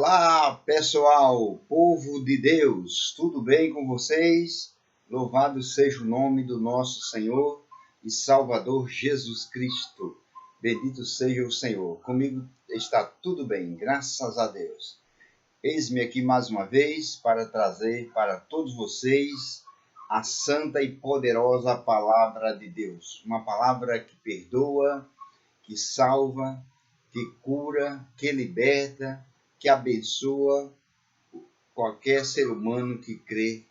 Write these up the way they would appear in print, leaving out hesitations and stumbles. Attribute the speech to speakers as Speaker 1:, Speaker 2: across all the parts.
Speaker 1: Olá, pessoal, povo de Deus, tudo bem com vocês? Louvado seja o nome do nosso Senhor e Salvador Jesus Cristo. Bendito seja o Senhor. Comigo está tudo bem, graças a Deus. Eis-me aqui mais uma vez para trazer para todos vocês a santa e poderosa palavra de Deus. Uma palavra que perdoa, que salva, que cura, que liberta, que abençoa qualquer ser humano que crê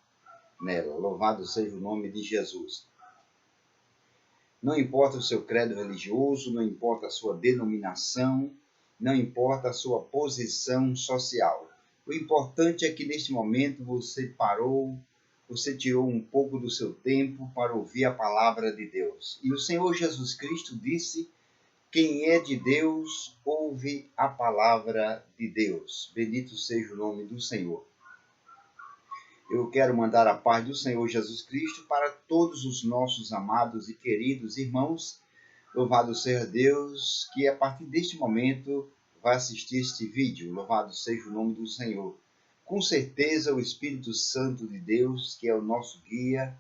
Speaker 1: nela. Louvado seja o nome de Jesus. Não importa o seu credo religioso, não importa a sua denominação, não importa a sua posição social. O importante é que neste momento você parou, você tirou um pouco do seu tempo para ouvir a palavra de Deus. E o Senhor Jesus Cristo disse: quem é de Deus, ouve a palavra de Deus. Bendito seja o nome do Senhor. Eu quero mandar a paz do Senhor Jesus Cristo para todos os nossos amados e queridos irmãos. Louvado seja Deus, que a partir deste momento vai assistir este vídeo. Louvado seja o nome do Senhor. Com certeza o Espírito Santo de Deus, que é o nosso guia,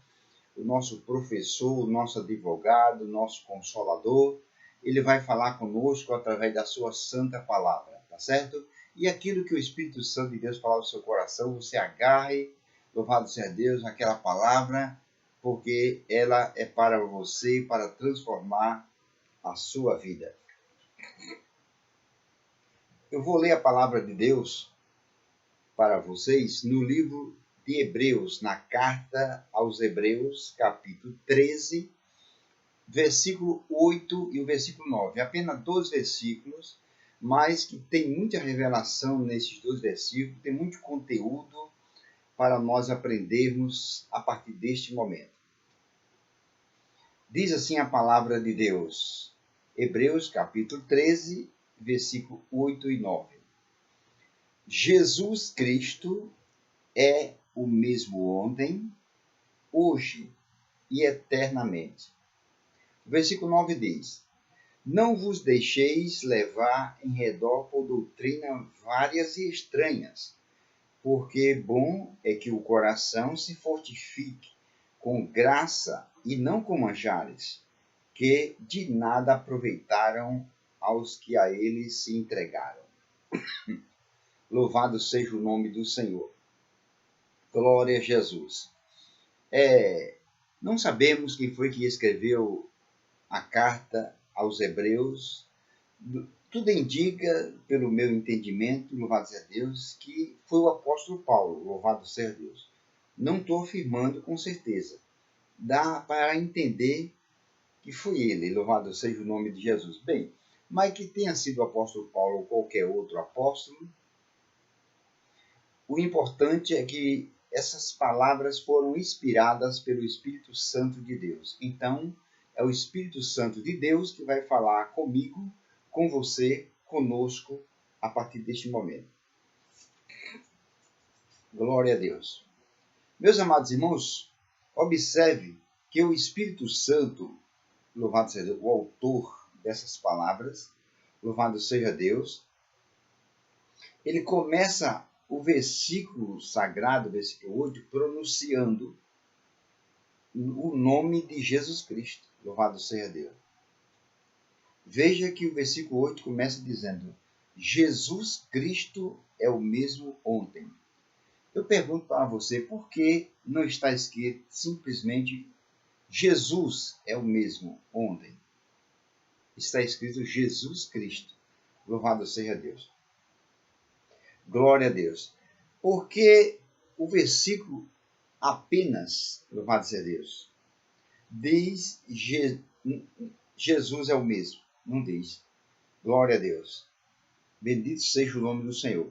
Speaker 1: o nosso professor, o nosso advogado, o nosso consolador, ele vai falar conosco através da sua santa palavra, tá certo? E aquilo que o Espírito Santo de Deus falar no seu coração, você agarre, louvado seja Deus, aquela palavra, porque ela é para você, para transformar a sua vida. Eu vou ler a palavra de Deus para vocês no livro de Hebreus, na carta aos Hebreus, capítulo 13, versículo 8 e o versículo 9. Apenas 2 versículos, mas que tem muita revelação nesses 2 versículos, tem muito conteúdo para nós aprendermos a partir deste momento. Diz assim a palavra de Deus, Hebreus capítulo 13, versículo 8 e 9. Jesus Cristo é o mesmo ontem, hoje e eternamente. O versículo 9 diz: não vos deixeis levar em redor por doutrina várias e estranhas, porque bom é que o coração se fortifique com graça e não com manjares, que de nada aproveitaram aos que a eles se entregaram. Louvado seja o nome do Senhor. Glória a Jesus. Não sabemos quem foi que escreveu a carta aos Hebreus. Tudo indica, pelo meu entendimento, louvado seja Deus, que foi o apóstolo Paulo, louvado seja Deus. Não estou afirmando com certeza. Dá para entender que foi ele, louvado seja o nome de Jesus. Bem, mas que tenha sido o apóstolo Paulo ou qualquer outro apóstolo, o importante é que essas palavras foram inspiradas pelo Espírito Santo de Deus. Então, é o Espírito Santo de Deus que vai falar comigo, com você, conosco, a partir deste momento. Glória a Deus. Meus amados irmãos, observe que o Espírito Santo, louvado seja Deus, o autor dessas palavras, louvado seja Deus, ele começa o versículo sagrado, versículo 8, pronunciando o nome de Jesus Cristo. Louvado seja Deus. Veja que o versículo 8 começa dizendo: Jesus Cristo é o mesmo ontem. Eu pergunto para você, por que não está escrito simplesmente Jesus é o mesmo ontem? Está escrito Jesus Cristo. Louvado seja Deus. Glória a Deus. Porque o versículo apenas, louvado seja Deus, diz Jesus é o mesmo. Não diz. Glória a Deus. Bendito seja o nome do Senhor.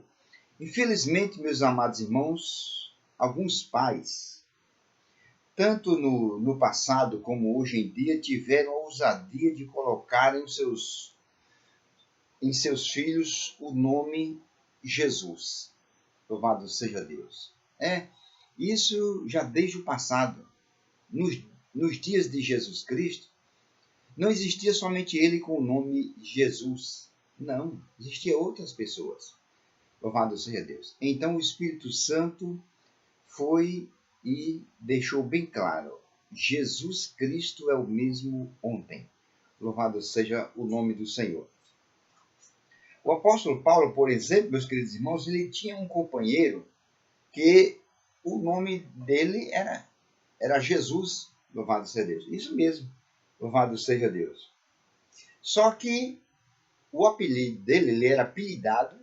Speaker 1: Infelizmente, meus amados irmãos, alguns pais, tanto no passado como hoje em dia, tiveram a ousadia de colocar em seus filhos o nome Jesus. Louvado seja Deus. Isso já desde o passado. Nos dias de Jesus Cristo, não existia somente ele com o nome Jesus. Não, existiam outras pessoas. Louvado seja Deus. Então o Espírito Santo foi e deixou bem claro: Jesus Cristo é o mesmo ontem. Louvado seja o nome do Senhor. O apóstolo Paulo, por exemplo, meus queridos irmãos, ele tinha um companheiro que o nome dele era Jesus. Louvado seja Deus. Isso mesmo. Louvado seja Deus. Só que o apelido dele, ele era apelidado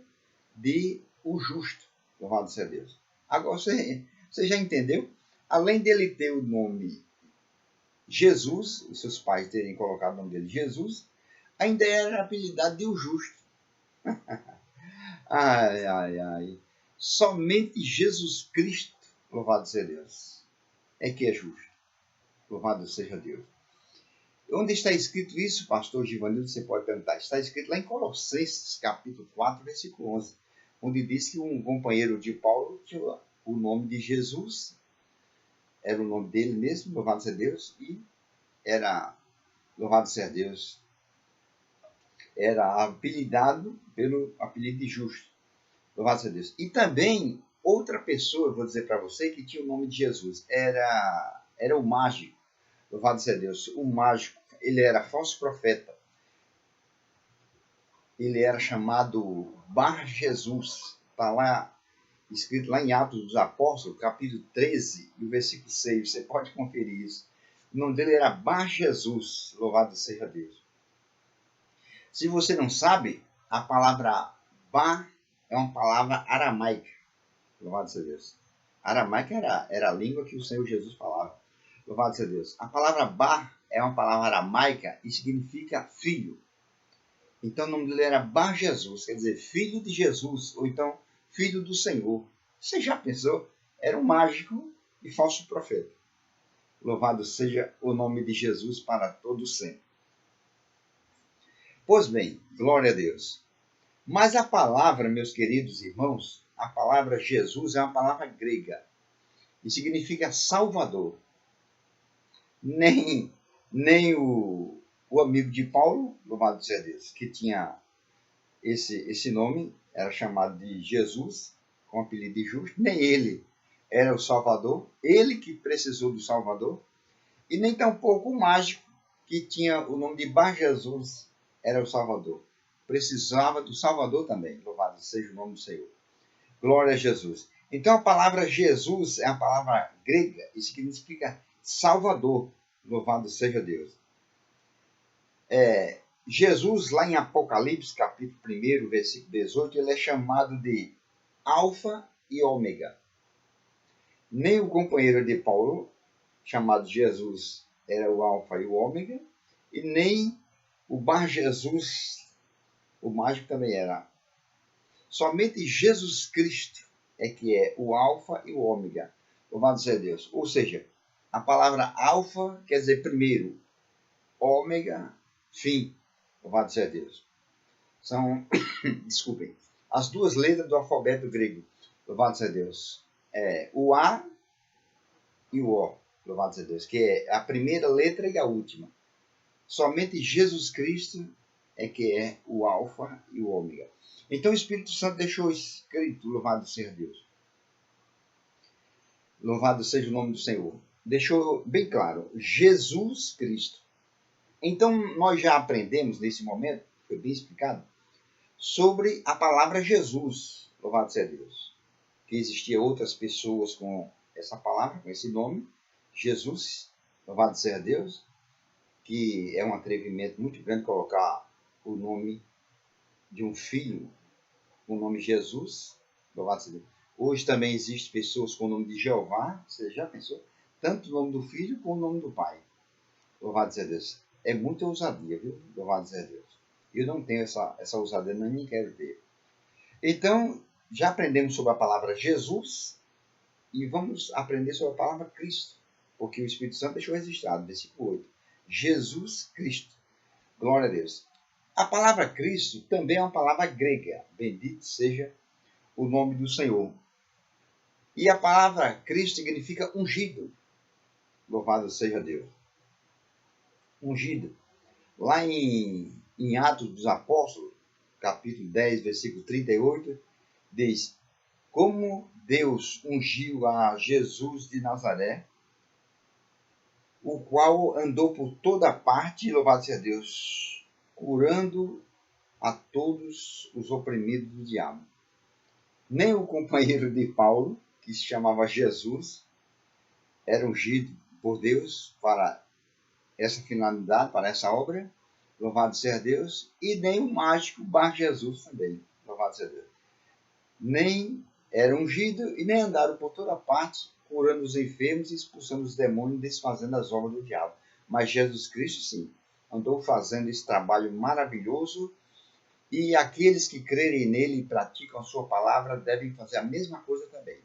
Speaker 1: de o justo. Louvado seja Deus. Agora você já entendeu? Além dele ter o nome Jesus, os seus pais terem colocado o nome dele Jesus, ainda era apelidado de o justo. Ai, ai, ai. Somente Jesus Cristo, louvado seja Deus, é que é justo. Louvado seja Deus. Onde está escrito isso, pastor Givanildo? Você pode perguntar. Está escrito lá em Colossenses, capítulo 4, versículo 11, onde diz que um companheiro de Paulo tinha o nome de Jesus, era o nome dele mesmo, louvado seja Deus, e era, louvado seja Deus, era apelidado pelo apelido de justo, louvado seja Deus. E também outra pessoa, vou dizer para você, que tinha o nome de Jesus, era o mágico, louvado seja Deus. O mágico, ele era falso profeta, ele era chamado Bar Jesus, está lá escrito lá em Atos dos Apóstolos, capítulo 13, e o versículo 6, você pode conferir isso. O nome dele era Bar Jesus, louvado seja Deus. Se você não sabe, a palavra Bar é uma palavra aramaica, louvado seja Deus. Aramaica era a língua que o Senhor Jesus falava, louvado seja Deus. A palavra Bar é uma palavra aramaica e significa filho. Então o nome dele era Bar Jesus, quer dizer, filho de Jesus, ou então filho do Senhor. Você já pensou? Era um mágico e falso profeta. Louvado seja o nome de Jesus para todo sempre. Pois bem, glória a Deus. Mas a palavra, meus queridos irmãos, a palavra Jesus é uma palavra grega e significa Salvador. Nem o amigo de Paulo, louvado seja Deus, que tinha esse nome, era chamado de Jesus, com apelido de justo, nem ele era o Salvador, ele que precisou do Salvador, e nem tampouco o mágico, que tinha o nome de Bar Jesus, era o Salvador. Precisava do Salvador também, louvado seja o nome do Senhor. Glória a Jesus. Então a palavra Jesus é a palavra grega e significa Salvador, louvado seja Deus. Jesus, lá em Apocalipse, capítulo 1, versículo 18, ele é chamado de Alfa e Ômega. Nem o companheiro de Paulo, chamado Jesus, era o Alfa e o Ômega, e nem o Bar Jesus, o mágico também era. Somente Jesus Cristo é que é o Alfa e o Ômega. Louvado seja Deus. Ou seja, a palavra Alfa quer dizer primeiro, Ômega, fim. Louvado seja Deus. São, desculpem, as duas letras do alfabeto grego. Louvado seja Deus. O A e o O. Louvado seja Deus. Que é a primeira letra e a última. Somente Jesus Cristo é que é o Alfa e o Ômega. Então o Espírito Santo deixou escrito, louvado seja Deus. Louvado seja o nome do Senhor. Deixou bem claro, Jesus Cristo. Então nós já aprendemos nesse momento, foi bem explicado, sobre a palavra Jesus, louvado seja Deus. Que existiam outras pessoas com essa palavra, com esse nome, Jesus, louvado seja Deus, que é um atrevimento muito grande colocar o nome de um filho, o nome Jesus, louvado seja Deus. Hoje também existem pessoas com o nome de Jeová, você já pensou? Tanto o nome do filho como o nome do pai, louvado seja Deus. É muita ousadia, viu? Louvado seja Deus. Eu não tenho essa ousadia, nem quero ter. Então, já aprendemos sobre a palavra Jesus e vamos aprender sobre a palavra Cristo, porque o Espírito Santo deixou registrado, versículo 8. Jesus Cristo. Glória a Deus. A palavra Cristo também é uma palavra grega. Bendito seja o nome do Senhor. E a palavra Cristo significa ungido. Louvado seja Deus. Ungido. Lá em Atos dos Apóstolos, capítulo 10, versículo 38, Diz, como Deus ungiu a Jesus de Nazaré, o qual andou por toda parte, louvado seja Deus, curando a todos os oprimidos do diabo. Nem o companheiro de Paulo, que se chamava Jesus, era ungido por Deus para essa finalidade, para essa obra, louvado seja Deus, e nem o mágico Bar Jesus também, louvado seja Deus. Nem era ungido e nem andaram por toda parte, curando os enfermos e expulsando os demônios, desfazendo as obras do diabo. Mas Jesus Cristo, sim, andou fazendo esse trabalho maravilhoso, e aqueles que crerem nele e praticam a sua palavra devem fazer a mesma coisa também.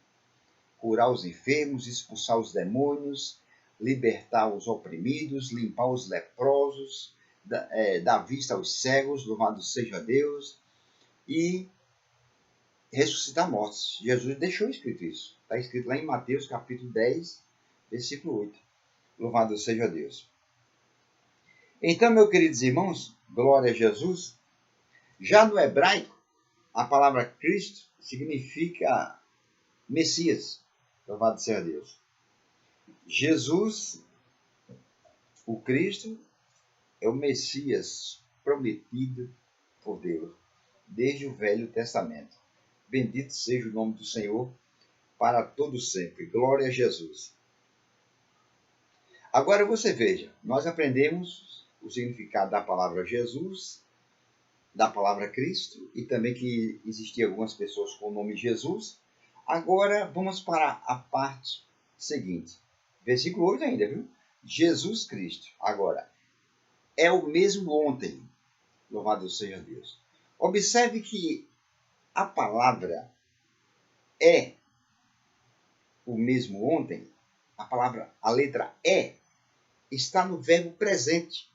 Speaker 1: Curar os enfermos, expulsar os demônios, libertar os oprimidos, limpar os leprosos, dar vista aos cegos, louvado seja Deus, e ressuscitar mortos. Jesus deixou escrito isso. Está escrito lá em Mateus capítulo 10, versículo 8. Louvado seja Deus. Então, meus queridos irmãos, glória a Jesus. Já no hebraico, a palavra Cristo significa Messias. Louvado seja Deus. Jesus, o Cristo, é o Messias prometido por Deus desde o Velho Testamento. Bendito seja o nome do Senhor para todo sempre. Glória a Jesus. Agora você veja, nós aprendemos o significado da palavra Jesus, da palavra Cristo, e também que existiam algumas pessoas com o nome Jesus. Agora vamos para a parte seguinte. Versículo 8 ainda, viu? Jesus Cristo. Agora, é o mesmo ontem. Louvado seja Deus. Observe que a palavra é o mesmo ontem. A letra é, está no verbo presente.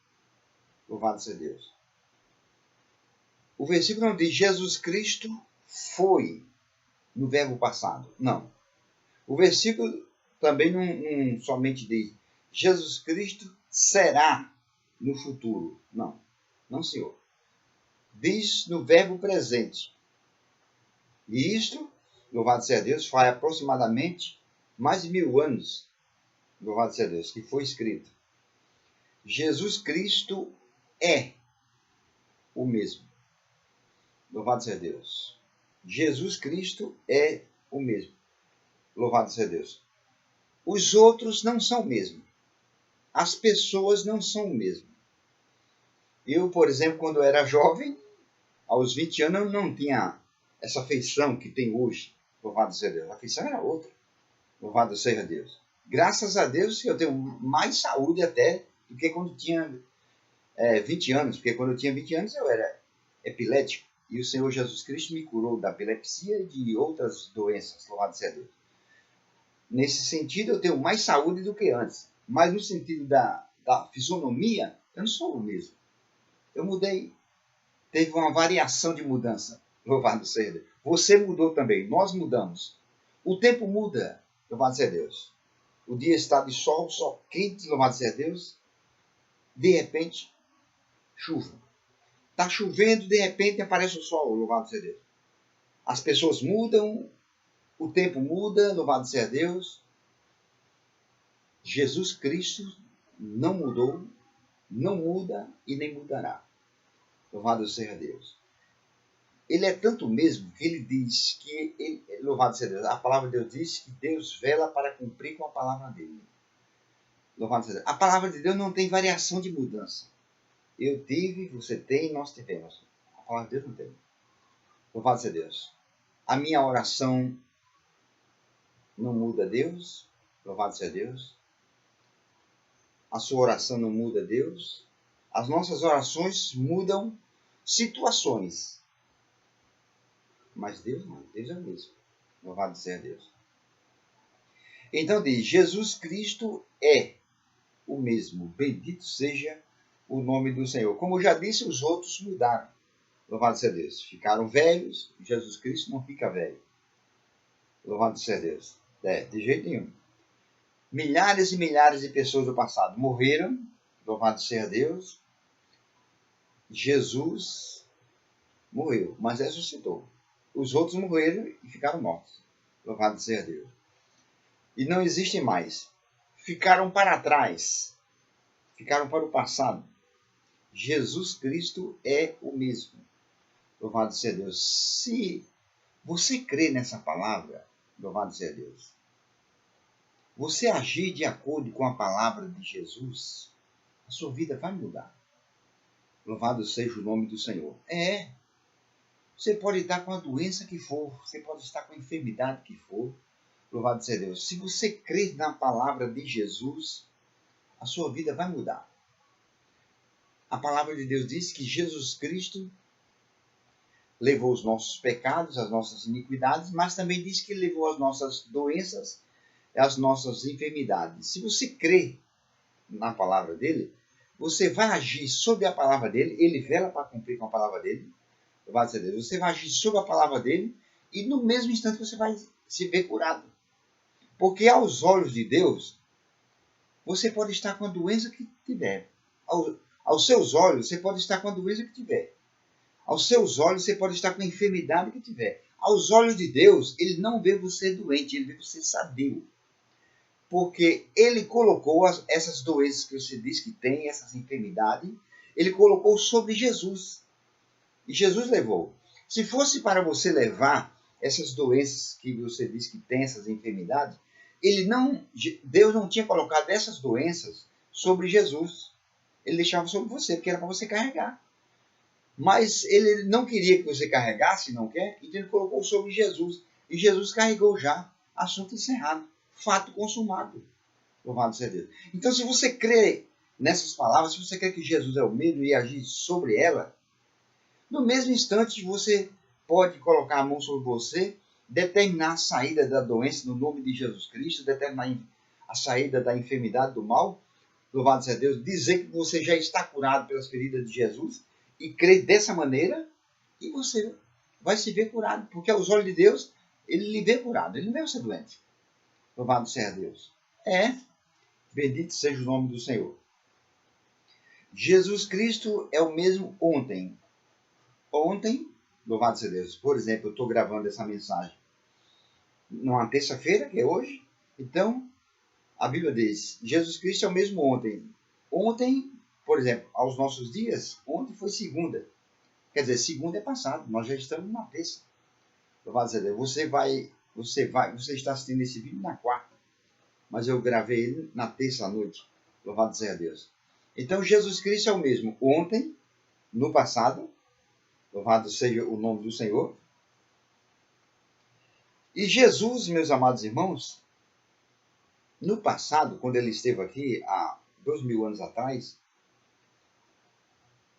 Speaker 1: Louvado seja Deus. O versículo não diz Jesus Cristo foi no verbo passado. Não. O versículo também não somente diz Jesus Cristo será no futuro. Não. Não, senhor. Diz no verbo presente. E isto, louvado seja Deus, faz aproximadamente mais de 1000 anos, louvado seja Deus, que foi escrito. Jesus Cristo é o mesmo. Louvado seja Deus. Jesus Cristo é o mesmo. Louvado seja Deus. Os outros não são o mesmo. As pessoas não são o mesmo. Eu, por exemplo, quando eu era jovem, aos 20 anos, eu não tinha essa feição que tem hoje. Louvado seja Deus. A feição era outra. Louvado seja Deus. Graças a Deus eu tenho mais saúde até do que quando tinha 20 anos. Porque quando eu tinha 20 anos eu era epilético. E o Senhor Jesus Cristo me curou da epilepsia e de outras doenças. Louvado seja Deus. Nesse sentido eu tenho mais saúde do que antes. Mas no sentido da fisionomia, eu não sou o mesmo. Eu mudei. Teve uma variação de mudança. Louvado seja Deus. Você mudou também. Nós mudamos. O tempo muda. Louvado seja Deus. O dia está de sol, sol quente, louvado seja Deus. De repente, chuva. Está chovendo, de repente aparece o sol, louvado seja Deus. As pessoas mudam, o tempo muda, louvado seja Deus. Jesus Cristo não mudou, não muda e nem mudará. Louvado seja Deus. Ele é tanto mesmo que ele diz que, louvado seja Deus, a palavra de Deus diz que Deus vela para cumprir com a palavra dele. Louvado seja Deus. A palavra de Deus não tem variação de mudança. Eu tive, você tem, nós tivemos. A palavra de Deus não tem. Louvado seja Deus. A minha oração não muda Deus. Louvado seja Deus. A sua oração não muda Deus. As nossas orações mudam situações. Mas Deus não, Deus é o mesmo. Louvado seja Deus. Então diz, Jesus Cristo é o mesmo. Bendito seja o nome do Senhor. Como eu já disse, os outros mudaram. Louvado seja Deus. Ficaram velhos. Jesus Cristo não fica velho. Louvado seja Deus. De jeito nenhum. Milhares e milhares de pessoas do passado morreram. Louvado seja Deus. Jesus morreu, mas ressuscitou. Os outros morreram e ficaram mortos. Louvado seja Deus. E não existem mais. Ficaram para trás. Ficaram para o passado. Jesus Cristo é o mesmo. Louvado seja Deus. Se você crê nessa palavra, louvado seja Deus, você agir de acordo com a palavra de Jesus, a sua vida vai mudar. Louvado seja o nome do Senhor. Você pode estar com a doença que for, você pode estar com a enfermidade que for, louvado seja Deus. Se você crer na palavra de Jesus, a sua vida vai mudar. A palavra de Deus diz que Jesus Cristo levou os nossos pecados, as nossas iniquidades, mas também diz que levou as nossas doenças e as nossas enfermidades. Se você crê na palavra dele, você vai agir sobre a palavra dele, ele vela para cumprir com a palavra dele, louvado seja Deus. Você vai agir sobre a palavra dele e no mesmo instante você vai se ver curado. Porque aos olhos de Deus, você pode estar com a doença que tiver. Aos seus olhos, você pode estar com a doença que tiver. Aos seus olhos, você pode estar com a enfermidade que tiver. Aos olhos de Deus, ele não vê você doente, ele vê você sadio. Porque ele colocou essas doenças que você diz que tem, essas enfermidades, ele colocou sobre Jesus. E Jesus levou. Se fosse para você levar essas doenças que você diz que tem, essas enfermidades, Deus não tinha colocado essas doenças sobre Jesus. Ele deixava sobre você, porque era para você carregar. Mas ele não queria que você carregasse, não quer, então ele colocou sobre Jesus. E Jesus carregou já. Assunto encerrado. Fato consumado. Louvado seja Deus. Então, se você crê nessas palavras, se você crê que Jesus é o mesmo e agir sobre ela, no mesmo instante você pode colocar a mão sobre você, determinar a saída da doença no nome de Jesus Cristo, determinar a saída da enfermidade, do mal, louvado seja Deus, dizer que você já está curado pelas feridas de Jesus e crer dessa maneira e você vai se ver curado, porque aos olhos de Deus, ele lhe vê curado, ele não vê você doente. Louvado seja Deus. Bendito seja o nome do Senhor. Jesus Cristo é o mesmo ontem. Ontem, louvado seja Deus. Por exemplo, eu estou gravando essa mensagem numa terça-feira, que é hoje. Então, a Bíblia diz, Jesus Cristo é o mesmo ontem. Ontem, por exemplo, aos nossos dias, ontem foi segunda. Quer dizer, segunda é passado, nós já estamos na terça. Louvado seja Deus. Você está assistindo esse vídeo na quarta, mas eu gravei ele na terça à noite. Louvado seja Deus. Então, Jesus Cristo é o mesmo ontem, no passado, louvado seja o nome do Senhor. E Jesus, meus amados irmãos, no passado, quando ele esteve aqui, há 2000 anos atrás,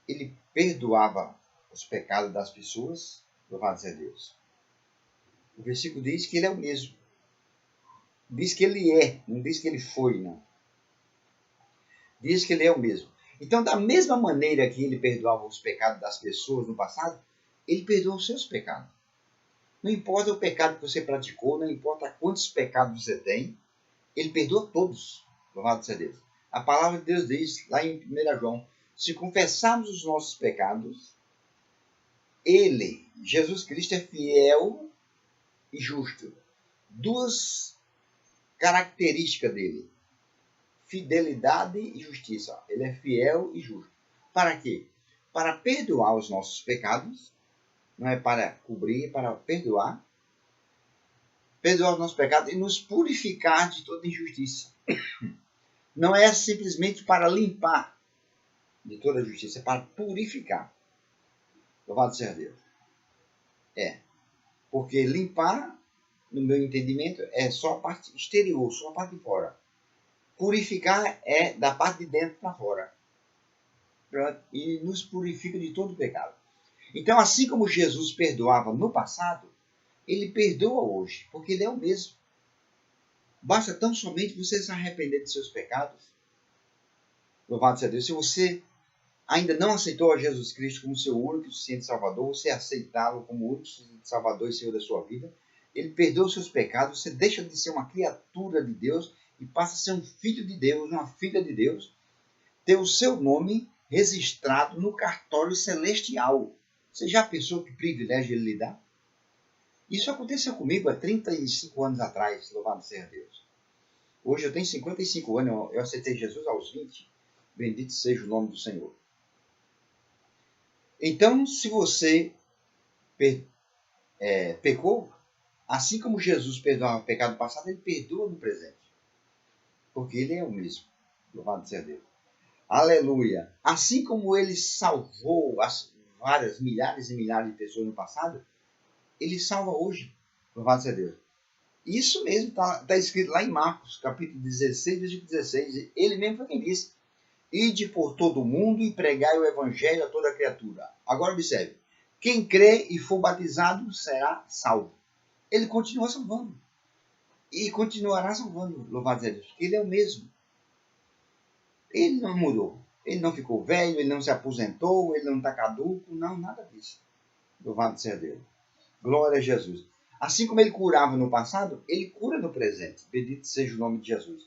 Speaker 1: ele perdoava os pecados das pessoas, louvado seja Deus. O versículo diz que ele é o mesmo. Diz que ele é, não diz que ele foi, não. Diz que ele é o mesmo. Então, da mesma maneira que ele perdoava os pecados das pessoas no passado, ele perdoa os seus pecados. Não importa o pecado que você praticou, não importa quantos pecados você tem, ele perdoa todos. Louvado seja Deus. A palavra de Deus diz, lá em 1 João, se confessarmos os nossos pecados, ele, Jesus Cristo, é fiel e justo. Duas características dele. Fidelidade e justiça. Ele é fiel e justo. Para quê? Para perdoar os nossos pecados. Não é para cobrir, é para perdoar. Perdoar os nossos pecados e nos purificar de toda injustiça. Não é simplesmente para limpar de toda justiça, é para purificar. Louvado seja Deus. Porque limpar, no meu entendimento, é só a parte exterior, só a parte de fora. Purificar é da parte de dentro para fora. E nos purifica de todo pecado. Então, assim como Jesus perdoava no passado, ele perdoa hoje, porque ele é o mesmo. Basta tão somente você se arrepender de seus pecados. Louvado seja Deus. Se você ainda não aceitou a Jesus Cristo como seu único e suficiente Salvador, você aceitá-lo como único e suficiente Salvador e Senhor da sua vida, ele perdoa os seus pecados, você deixa de ser uma criatura de Deus e passa a ser um filho de Deus, uma filha de Deus, ter o seu nome registrado no cartório celestial. Você já pensou que privilégio ele lhe dá? Isso aconteceu comigo há 35 anos atrás, louvado seja Deus. Hoje eu tenho 55 anos, eu aceitei Jesus aos 20. Bendito seja o nome do Senhor. Então, se você pecou, assim como Jesus perdoava o pecado passado, ele perdoa no presente. Porque ele é o mesmo. Louvado seja Deus. Aleluia. Assim como ele salvou as várias, milhares e milhares de pessoas no passado, ele salva hoje. Louvado seja Deus. Isso mesmo está escrito lá em Marcos, capítulo 16, versículo 16. Ele mesmo foi quem disse: ide por todo o mundo e pregai o evangelho a toda criatura. Agora observe. Quem crê e for batizado será salvo. Ele continua salvando. E continuará salvando, louvado seja Deus, porque ele é o mesmo. Ele não mudou. Ele não ficou velho, ele não se aposentou, ele não está caduco, não, nada disso. Louvado seja Deus. Glória a Jesus. Assim como ele curava no passado, ele cura no presente. Bendito seja o nome de Jesus.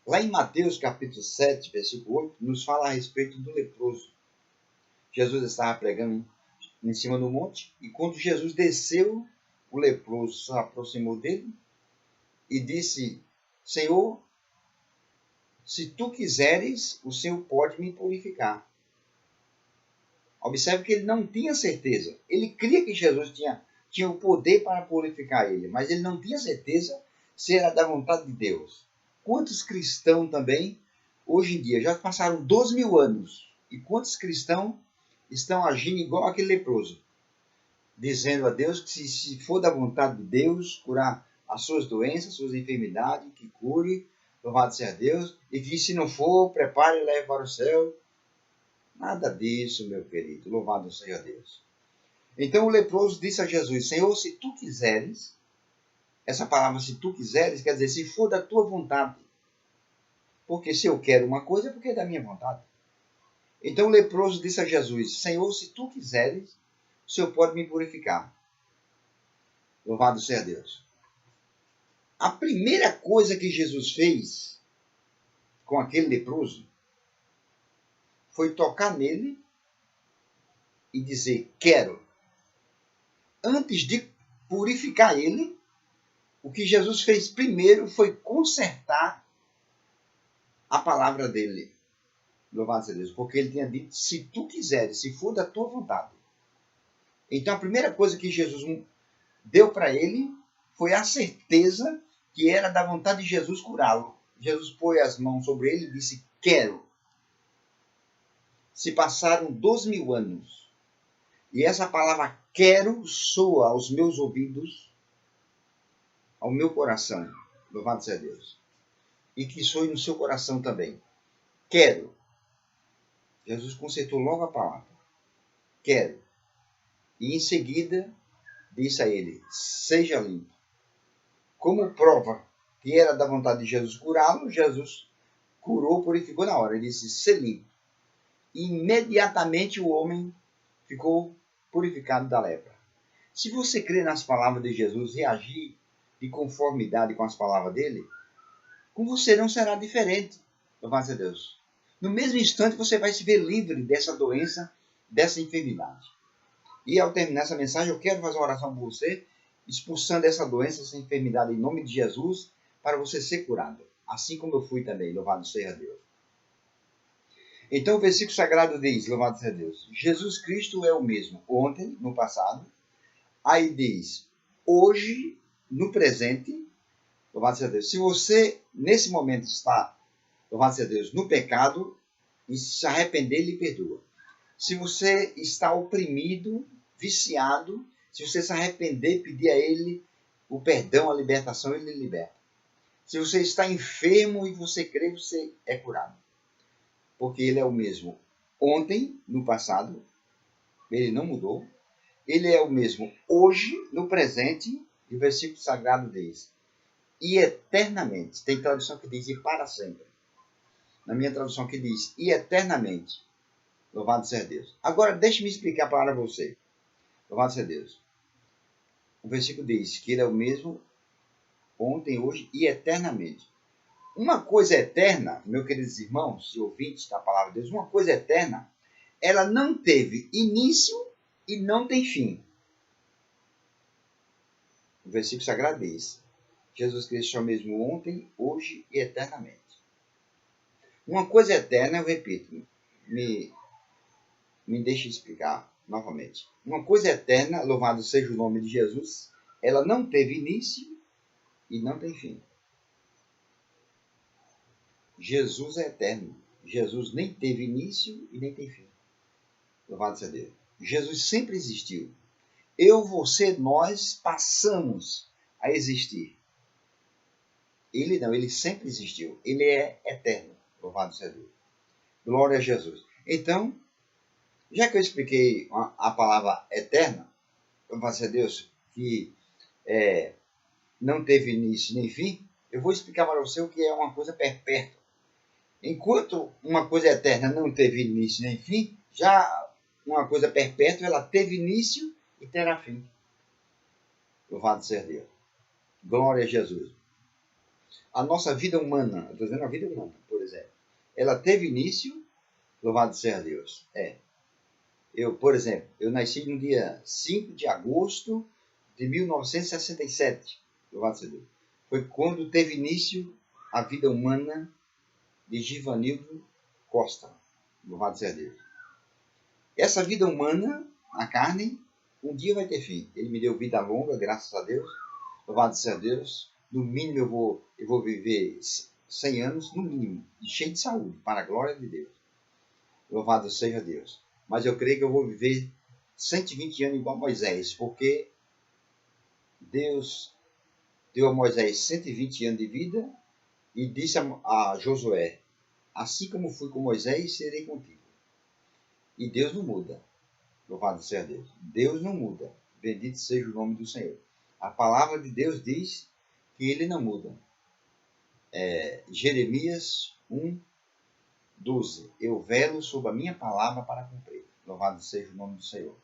Speaker 1: Lá em Mateus capítulo 7, versículo 8, nos fala a respeito do leproso. Jesus estava pregando em cima do monte, e quando Jesus desceu, o leproso se aproximou dele e disse: Senhor, se tu quiseres, o Senhor pode me purificar. Observe que ele não tinha certeza. Ele cria que Jesus tinha o poder para purificar ele, mas ele não tinha certeza se era da vontade de Deus. Quantos cristãos também, hoje em dia, já passaram 12.000 anos, e quantos cristãos estão agindo igual aquele leproso, dizendo a Deus que se for da vontade de Deus, curar as suas doenças, suas enfermidades, que cure, louvado seja Deus, e que se não for, prepare e leve para o céu. Nada disso, meu querido, louvado seja Deus. Então o leproso disse a Jesus: Senhor, se tu quiseres, essa palavra se tu quiseres, quer dizer, se for da tua vontade. Porque se eu quero uma coisa, é porque é da minha vontade. Então o leproso disse a Jesus: Senhor, se tu quiseres, o Senhor pode me purificar. Louvado seja Deus. A primeira coisa que Jesus fez com aquele leproso foi tocar nele e dizer: quero. Antes de purificar ele, o que Jesus fez primeiro foi consertar a palavra dele. Louvado seja Deus. Porque ele tinha dito: se tu quiseres, se for da tua vontade. Então a primeira coisa que Jesus deu para ele foi a certeza que era da vontade de Jesus curá-lo. Jesus pôs as mãos sobre ele e disse: quero. Se passaram 12.000 anos. E essa palavra quero soa aos meus ouvidos, ao meu coração. Louvado seja Deus. E que soe no seu coração também. Quero. Jesus consertou logo a palavra. Quero. E em seguida disse a ele: seja limpo. Como prova que era da vontade de Jesus curá-lo, Jesus curou, purificou na hora. Ele disse: ser limpo. E imediatamente o homem ficou purificado da lepra. Se você crer nas palavras de Jesus e agir de conformidade com as palavras dele, com você não será diferente. Louvado seja Deus. No mesmo instante você vai se ver livre dessa doença, dessa enfermidade. E ao terminar essa mensagem, eu quero fazer uma oração por você, expulsando essa doença, essa enfermidade em nome de Jesus, para você ser curado. Assim como eu fui também, louvado seja Deus. Então o versículo sagrado diz, louvado seja Deus, Jesus Cristo é o mesmo ontem, no passado. Aí diz, hoje, no presente, louvado seja Deus. Se você, nesse momento, está, louvado seja Deus, no pecado, e se arrepender, Ele perdoa. Se você está oprimido, viciado, se você se arrepender, pedir a Ele o perdão, a libertação, Ele liberta. Se você está enfermo e você crê, você é curado. Porque Ele é o mesmo ontem, no passado, Ele não mudou. Ele é o mesmo hoje, no presente, e o versículo sagrado diz, e eternamente. Tem tradução que diz, e para sempre. Na minha tradução que diz, e eternamente. Louvado seja Deus. Agora, deixe-me explicar para você. Louvado seja Deus. O versículo diz que ele é o mesmo ontem, hoje e eternamente. Uma coisa eterna, meus queridos irmãos e ouvintes da palavra de Deus, uma coisa eterna, ela não teve início e não tem fim. O versículo sagrado diz: Jesus Cristo é o mesmo ontem, hoje e eternamente. Uma coisa eterna, eu repito, me deixe explicar novamente. Uma coisa eterna, louvado seja o nome de Jesus, ela não teve início e não tem fim. Jesus é eterno. Jesus nem teve início e nem tem fim. Louvado seja Deus. Jesus sempre existiu. Eu, você, nós passamos a existir. Ele não, ele sempre existiu. Ele é eterno. Louvado seja Deus. Glória a Jesus. Então, já que eu expliquei a palavra eterna, louvado seja Deus, que não teve início nem fim, eu vou explicar para você o que é uma coisa perpétua. Enquanto uma coisa eterna não teve início nem fim, já uma coisa perpétua, ela teve início e terá fim. Louvado seja Deus. Glória a Jesus. A nossa vida humana, estou dizendo a vida humana, por exemplo, ela teve início, louvado seja Deus. Por exemplo, eu nasci no dia 5 de agosto de 1967, louvado seja Deus. Foi quando teve início a vida humana de Givanildo Costa, louvado seja Deus. Essa vida humana, a carne, um dia vai ter fim. Ele me deu vida longa, graças a Deus, louvado seja Deus. No mínimo eu vou viver 100 anos, no mínimo, e cheio de saúde, para a glória de Deus. Louvado seja Deus. Mas eu creio que eu vou viver 120 anos igual a Moisés, porque Deus deu a Moisés 120 anos de vida e disse a Josué: assim como fui com Moisés, serei contigo. E Deus não muda. Louvado seja Deus. Deus não muda. Bendito seja o nome do Senhor. A palavra de Deus diz que ele não muda. Jeremias 1:12. Eu velo sobre a minha palavra para cumprir. Louvado seja o nome do Senhor.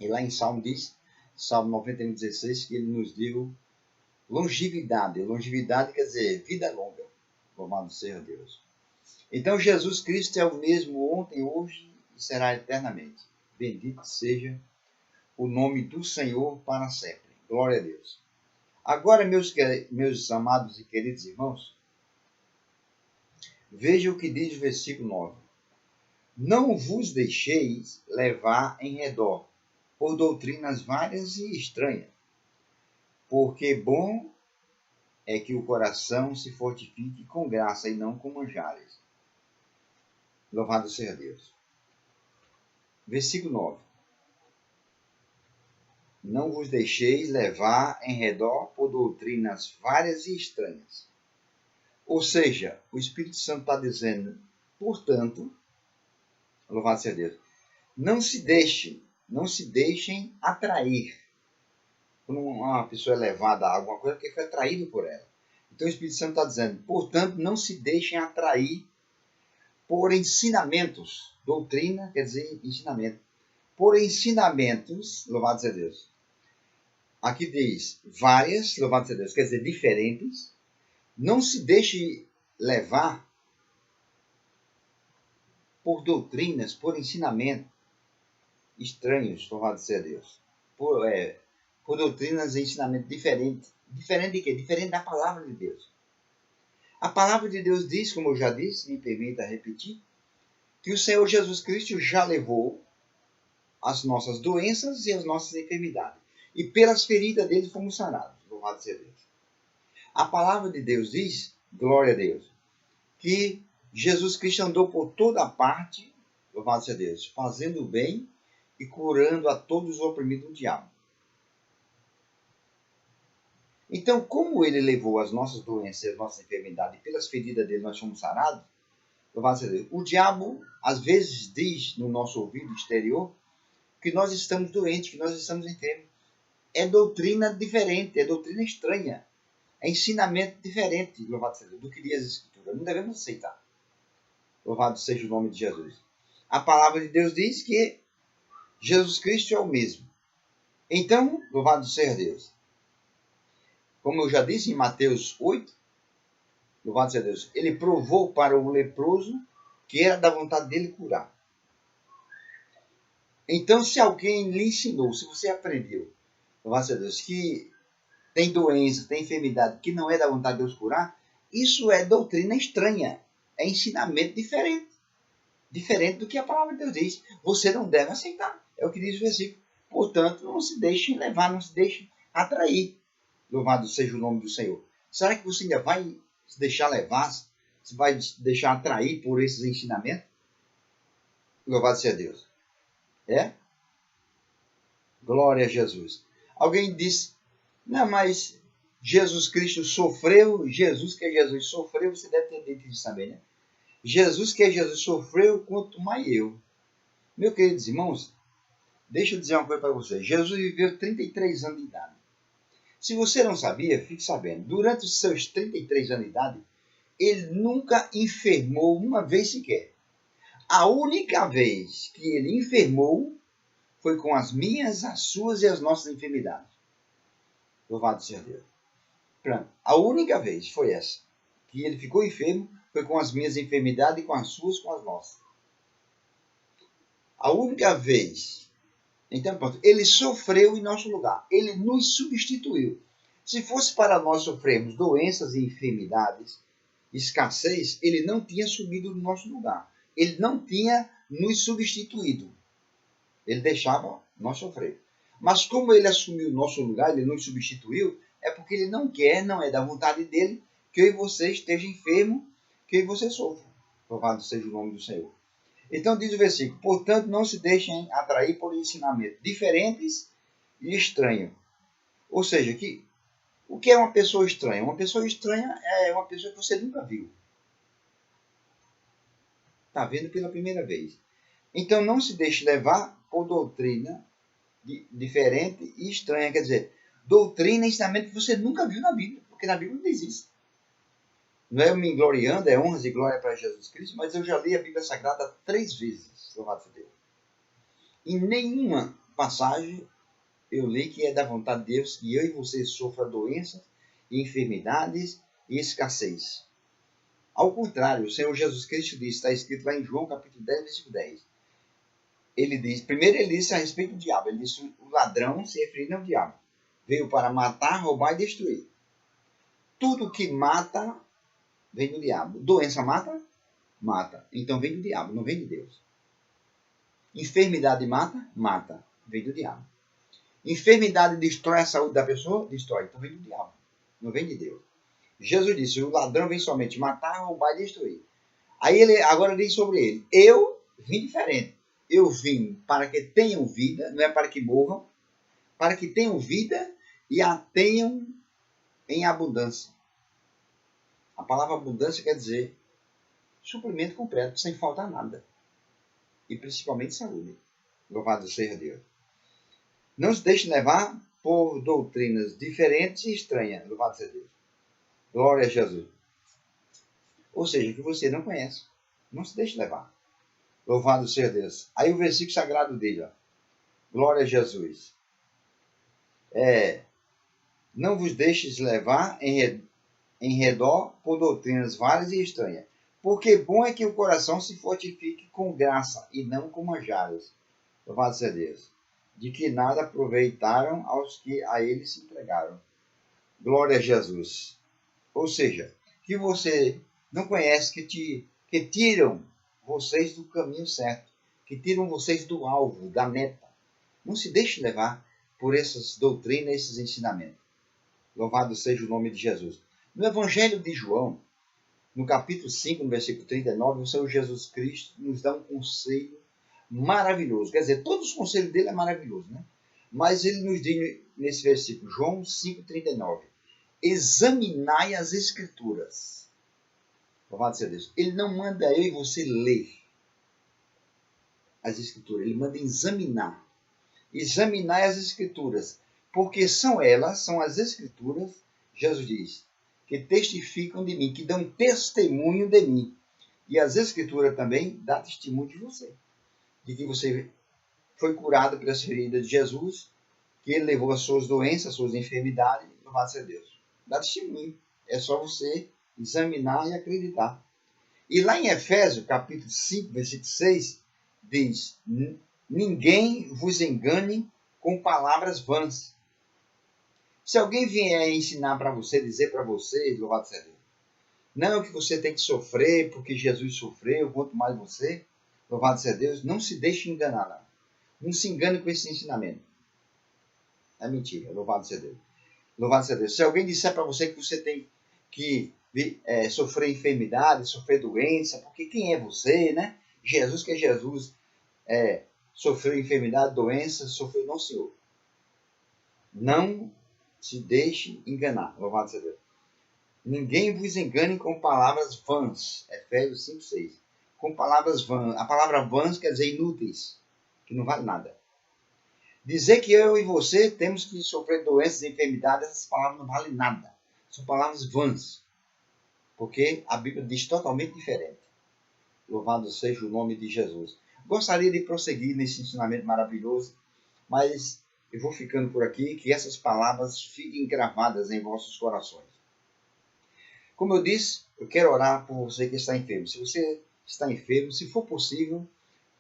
Speaker 1: E lá em Salmo diz, Salmo 91:16, que ele nos deu longevidade. Longevidade quer dizer vida longa. Louvado seja Deus. Então Jesus Cristo é o mesmo ontem, hoje e será eternamente. Bendito seja o nome do Senhor para sempre. Glória a Deus. Agora, meus amados e queridos irmãos, veja o que diz o versículo 9. Não vos deixeis levar em redor por doutrinas várias e estranhas, porque bom é que o coração se fortifique com graça e não com manjares. Louvado seja Deus. Versículo 9. Não vos deixeis levar em redor por doutrinas várias e estranhas. Ou seja, o Espírito Santo está dizendo, portanto, louvado seja Deus, não se deixem atrair. Quando uma pessoa é levada a alguma coisa, porque foi atraído por ela. Então o Espírito Santo está dizendo, portanto, não se deixem atrair por ensinamentos. Doutrina quer dizer ensinamento. Por ensinamentos, louvado seja Deus. Aqui diz várias, louvado seja Deus, quer dizer diferentes. Não se deixe levar por doutrinas, por ensinamentos estranhos, louvado seja Deus. Por doutrinas e ensinamentos diferentes. Diferente de quê? Diferente da palavra de Deus. A palavra de Deus diz, como eu já disse, me permita repetir, que o Senhor Jesus Cristo já levou as nossas doenças e as nossas enfermidades. E pelas feridas dele fomos sarados. Louvado seja Deus. A palavra de Deus diz, glória a Deus, que Jesus Cristo andou por toda parte, louvado seja Deus, fazendo o bem e curando a todos os oprimidos do diabo. Então, como ele levou as nossas doenças e as nossas enfermidades, e pelas feridas dele nós fomos sarados, louvado seja Deus. O diabo, às vezes, diz no nosso ouvido exterior que nós estamos doentes, que nós estamos enfermos. É doutrina diferente, é doutrina estranha. É ensinamento diferente, louvado seja Deus, do que diz as Escrituras. Não devemos aceitar. Louvado seja o nome de Jesus. A palavra de Deus diz que Jesus Cristo é o mesmo. Então, louvado seja Deus. Como eu já disse em Mateus 8, louvado seja Deus, ele provou para o leproso que era da vontade dele curar. Então, se alguém lhe ensinou, se você aprendeu louvado seja Deus, que tem doença, tem enfermidade que não é da vontade de Deus curar, isso é doutrina estranha, é ensinamento diferente. Diferente do que a palavra de Deus diz. Você não deve aceitar. É o que diz o versículo. Portanto, não se deixem levar, não se deixem atrair. Louvado seja o nome do Senhor. Será que você ainda vai se deixar levar? Você vai se deixar atrair por esses ensinamentos? Louvado seja Deus. É? Glória a Jesus. Alguém disse, não, mas Jesus Cristo sofreu, Jesus que é Jesus sofreu, você deve ter dito isso também, né? Jesus que é Jesus sofreu, quanto mais eu. Meus queridos irmãos, deixa eu dizer uma coisa para você. Jesus viveu 33 anos de idade. Se você não sabia, fique sabendo. Durante os seus 33 anos de idade, ele nunca enfermou uma vez sequer. A única vez que ele enfermou foi com as minhas, as suas e as nossas enfermidades. Louvado seja Deus. Pronto. A única vez foi essa. Que ele ficou enfermo foi com as minhas enfermidades e com as suas, com as nossas. A única vez. Então, pronto. Ele sofreu em nosso lugar. Ele nos substituiu. Se fosse para nós sofrermos doenças e enfermidades, escassez, ele não tinha subido no nosso lugar. Ele não tinha nos substituído. Ele deixava nós sofrer. Mas como ele assumiu o nosso lugar, ele nos substituiu, é porque ele não quer, não é da vontade dele, que eu e você esteja enfermo, que eu e você sofra. Louvado seja o nome do Senhor. Então diz o versículo, portanto não se deixem atrair por ensinamentos diferentes e estranhos. Ou seja, o que é uma pessoa estranha? Uma pessoa estranha é uma pessoa que você nunca viu. Está vendo pela primeira vez. Então não se deixe levar por doutrina diferente e estranha. Quer dizer, doutrina e ensinamento que você nunca viu na Bíblia, porque na Bíblia não diz isso. Não é eu me gloriando, é honras e glória para Jesus Cristo, mas eu já li a Bíblia Sagrada 3 vezes, louvado seja Deus. Em nenhuma passagem eu li que é da vontade de Deus que eu e você sofra doenças, enfermidades e escassez. Ao contrário, o Senhor Jesus Cristo diz, está escrito lá em João capítulo 10, versículo 10. Ele diz, primeiro ele disse a respeito do diabo, ele disse o ladrão se referindo ao diabo. Veio para matar, roubar e destruir. Tudo que mata vem do diabo. Doença mata? Mata. Então vem do diabo, não vem de Deus. Enfermidade mata? Mata. Vem do diabo. Enfermidade destrói a saúde da pessoa? Destrói. Então vem do diabo, não vem de Deus. Jesus disse, o ladrão vem somente matar, roubar e destruir. Aí ele agora diz sobre ele, eu vim diferente. Eu vim para que tenham vida, não é para que morram, para que tenham vida e a tenham em abundância. A palavra abundância quer dizer suprimento completo, sem faltar nada. E principalmente saúde. Louvado seja Deus. Não se deixe levar por doutrinas diferentes e estranhas. Louvado seja Deus. Glória a Jesus. Ou seja, que você não conhece. Não se deixe levar. Louvado seja Deus. Aí o versículo sagrado dele, ó. Glória a Jesus. Não vos deixes levar em redor por doutrinas várias e estranhas. Porque bom é que o coração se fortifique com graça e não com manjares. Louvado seja Deus. De que nada aproveitaram aos que a ele se entregaram. Glória a Jesus. Ou seja, que você não conhece, que tiram vocês do caminho certo, que tiram vocês do alvo, da meta. Não se deixe levar por essas doutrinas, esses ensinamentos. Louvado seja o nome de Jesus. No Evangelho de João, no capítulo 5, no versículo 39, o Senhor Jesus Cristo nos dá um conselho maravilhoso. Quer dizer, todos os conselhos dele é maravilhoso, né? Mas ele nos diz nesse versículo, João 5,39, examinai as Escrituras. Louvado seja Deus. Ele não manda eu e você ler as Escrituras, ele manda examinar. Examinai as Escrituras, porque são elas, são as Escrituras, Jesus diz, que testificam de mim, que dão testemunho de mim. E as Escrituras também dão testemunho de você. De que você foi curado pelas feridas de Jesus, que ele levou as suas doenças, as suas enfermidades, louvado seja Deus. Dá testemunho. É só você examinar e acreditar. E lá em Efésios, capítulo 5, versículo 6, diz, ninguém vos engane com palavras vãs. Se alguém vier ensinar para você, dizer para você, louvado seja Deus, não que você tem que sofrer porque Jesus sofreu, quanto mais você, louvado seja Deus, não se deixe enganar, não. Não se engane com esse ensinamento. É mentira, louvado seja Deus. Louvado seja Deus. Se alguém disser para você que você tem que sofrer enfermidade, sofrer doença, porque quem é você, né? Jesus, que é Jesus, sofreu enfermidade, doença, sofreu, não, Senhor. Não se deixe enganar, louvado seja Deus. Ninguém vos engane com palavras vãs, Efésios 5:6. Com palavras vãs. A palavra vãs quer dizer inúteis, que não vale nada. Dizer que eu e você temos que sofrer doenças e enfermidades, essas palavras não valem nada. São palavras vãs. Porque a Bíblia diz totalmente diferente. Louvado seja o nome de Jesus. Gostaria de prosseguir nesse ensinamento maravilhoso, mas eu vou ficando por aqui, que essas palavras fiquem gravadas em vossos corações. Como eu disse, eu quero orar por você que está enfermo. Se você está enfermo, se for possível,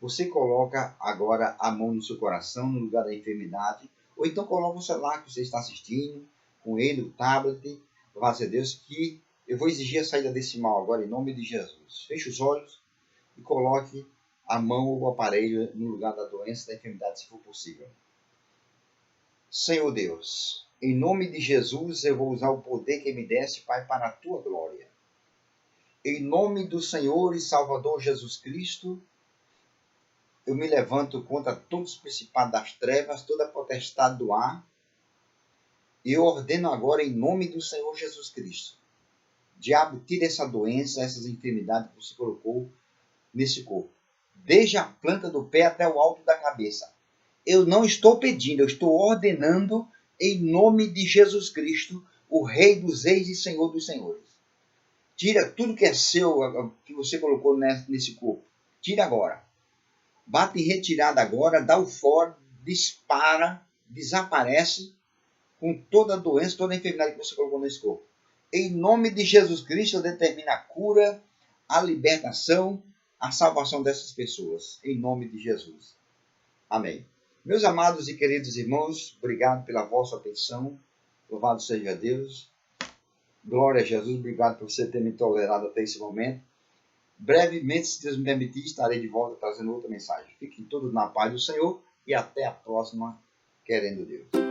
Speaker 1: você coloca agora a mão no seu coração, no lugar da enfermidade, ou então coloca o celular que você está assistindo, com ele, o tablet, louvado seja Deus, que eu vou exigir a saída desse mal agora, em nome de Jesus. Feche os olhos e coloque a mão ou o aparelho no lugar da doença, da enfermidade, se for possível. Senhor Deus, em nome de Jesus, eu vou usar o poder que me deste, Pai, para a tua glória. Em nome do Senhor e Salvador Jesus Cristo, eu me levanto contra todos os principados das trevas, toda a potestade do ar, e eu ordeno agora, em nome do Senhor Jesus Cristo, diabo, tira essa doença, essas enfermidades que você colocou nesse corpo, desde a planta do pé até o alto da cabeça. Eu não estou pedindo, eu estou ordenando em nome de Jesus Cristo, o Rei dos Reis e Senhor dos Senhores. Tira tudo que é seu, que você colocou nesse corpo. Tira agora. Bate em retirada agora, dá o fora, dispara, desaparece com toda a doença, toda a enfermidade que você colocou nesse corpo. Em nome de Jesus Cristo, eu determino a cura, a libertação, a salvação dessas pessoas. Em nome de Jesus. Amém. Meus amados e queridos irmãos, obrigado pela vossa atenção. Louvado seja Deus. Glória a Jesus. Obrigado por você ter me tolerado até esse momento. Brevemente, se Deus me permitir, estarei de volta trazendo outra mensagem. Fiquem todos na paz do Senhor e até a próxima, querendo Deus.